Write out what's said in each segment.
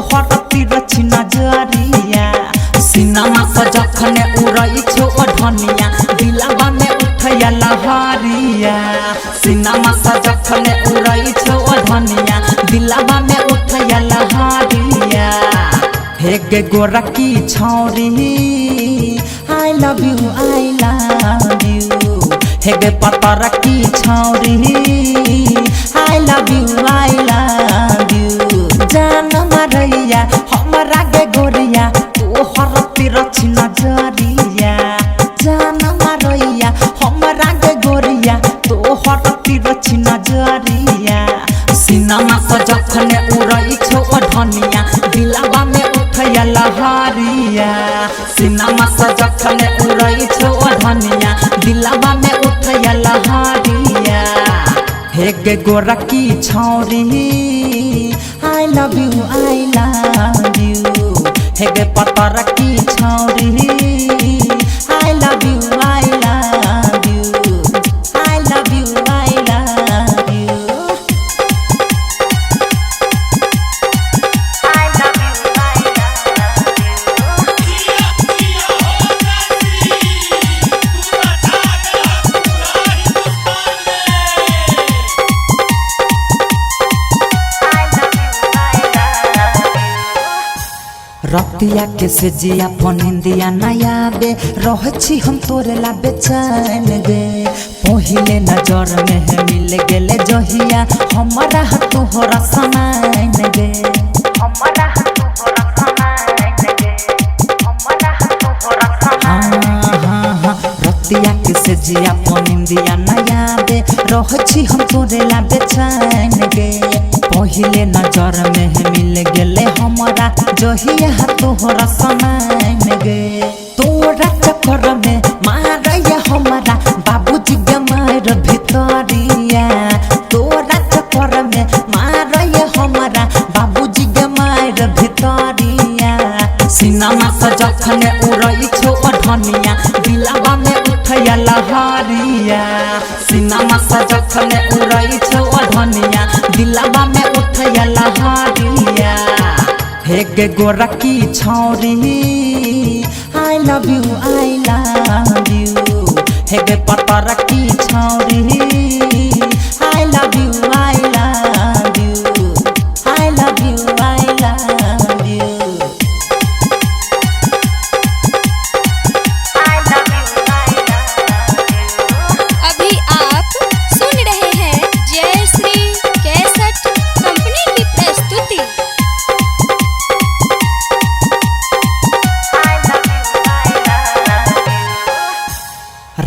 तोहर तिरछी नजरिया सिनमा से जखने उड़ई छो ओढ़निया दिलवा में उठैया लहरिया सिनमा से जखने उड़ई छो ओढ़निया दिलवा में उठैया लहरिया हे गे गोरा की छौरी आई लव यू हे गे पतर की छौरी आई लव यू जान मारैया हमरा गे गोरिया तोहर तिरछी नजरिया जान मारैया हमरा गे गोरिया तोहर तिरछी नजरिया सिनमा से जखने उड़ई छो ओढ़निया दिलवा में उठैया लहरिया सिनमा से जखने उड़ई छो ओढ़निया दिलवा में उठैया लहरिया हे गे गोरा की छौरी आई लव यू हे गे पतर की छौरी आई लव यू रतिया के से जिया पनिंदिया नया बे रहछी हम तोरे ला बेचैन गे पहिले नजर में है मिल गेले जहिया हमरा तोहरा समान गे हमरा तोहरा समान गे हमरा तोहरा समान रतिया के से जिया पनिंदिया नया बे रहछी हम तोरे ला बेचैन गे पहिले नजर में है मिल गेले हमरा जहिया तोहरा समान गे तोरा चक्कर में मारैया हमरा बाबूजी के मार भितरिया तोरा चक्कर में मारैया हमरा बाबूजी के मार भितरिया सिनमा से जखने उड़ई छो ओढ़निया दिलवा में उठैया लहरिया सिनमा से जखने उड़ई छो ओढ़निया दिलवा में उठैया लहरिया हे गे गोरा की छौरी आई लव यू हे गे पतर की छौरी आई लव यू अभी आप सुन रहे हैं जय श्री कैसेट कंपनी की प्रस्तुति।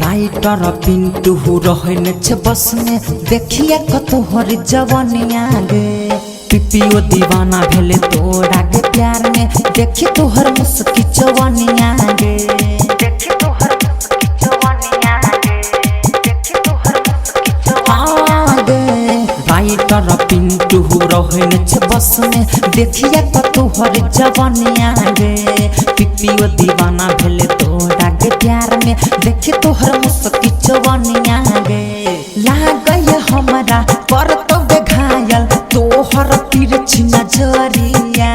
राइटर पिंटू रहने छे बस में देखिए कतोहर जवनिया गे पिपियो दीवाना भेले तोरा गे प्यार में देखी तोहर मुस्की जवनिया गे देखी तोहर मुस्की जवनिया गे देखी तोहर मुस्की जवनिया गे राइटर पिंटू रहने छे बस में देखिए कतोहर जवनिया गे पिपियो दीवाना भेले तोरा गे प्यार में देखी तोहर मुस्की जवनिया गे लागय हमरा पर तो घायल तोहर तिरछी नजरिया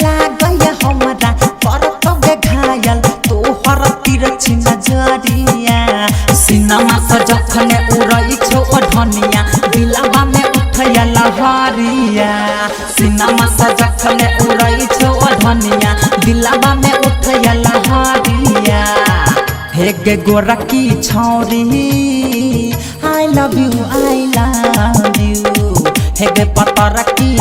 लागय हमरा पर तो घायल तोहर तिरछी नजरिया सिनमा से जखने उड़ई छो ओढ़निया दिलवा में उठैया लहरिया सिनमा से जखने उड़ई छो ओढ़निया दिलवा में उठैया लहरिया हे गे गोरा की छौरी आई लव यू हे गे पतर की